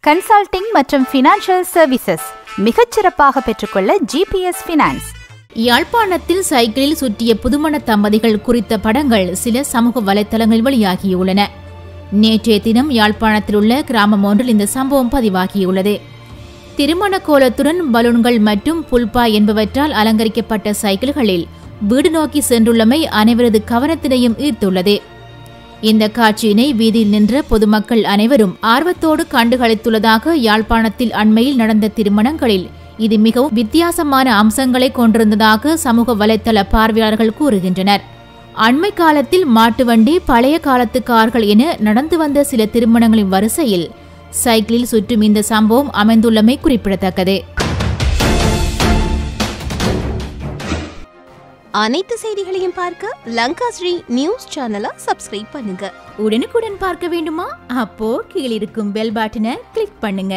Consulting மற்றும் financial services மிகச்சிறப்பாக பெற்றுக்கொள்ள ஜிபிஎஸ் ஃபினான்ஸ். யாழ்ப்பாணத்தில் சைக்கிளில் சுற்றிய புதுமண தம்பதிகள் குறித்த படங்கள் சில சமூக வலைத்தளங்களில் வெளியாகியுள்ளன. நேற்றைய தினம் யாழ்ப்பாணத்தில் உள்ள கிராமம் ஒன்றில் இந்த சம்பவம் பதிவாகியுள்ளது. திருமண கோலத்துடன் பலூன்கள் மற்றும் புல்பா என்பவற்றால் அலங்கரிக்கப்பட்ட சைக்கிள்களில் வீடு நோக்கி சென்றுள்ளமை அனைவரது கவனத்தினையும் ஈர்த்துள்ளது. இந்த காட்சியினை வீதியில் நின்ற பொதுமக்கள் அனைவரும் ஆர்வத்தோடு கண்டுகளித்துள்ளதாக யாழ்ப்பாணத்தில் அண்மையில் நடந்த திருமணங்களில் இது மிகவும் வித்தியாசமான அம்சங்களை கொண்டிருந்ததாக சமூக வலைத்தள பார்வையாளர்கள் கூறுகின்றனர். அண்மை காலத்தில் மாட்டு வண்டி, பழைய காலத்து கார்கள் என நடந்து வந்த சில திருமணங்களின் வரிசையில் சைக்கிளில் சுற்றும் இந்த சம்பவம் அமைந்துள்ளமை குறிப்பிடத்தக்கது. அனைத்து செய்திகளையும் பார்க்க லங்காஸ்ரீ நியூஸ் சேனலை சப்ஸ்கிரைப் பண்ணுங்க. உடனுக்குடன் பார்க்க வேண்டுமா? அப்போ கீழிருக்கும் பெல் பட்டனை கிளிக் பண்ணுங்க.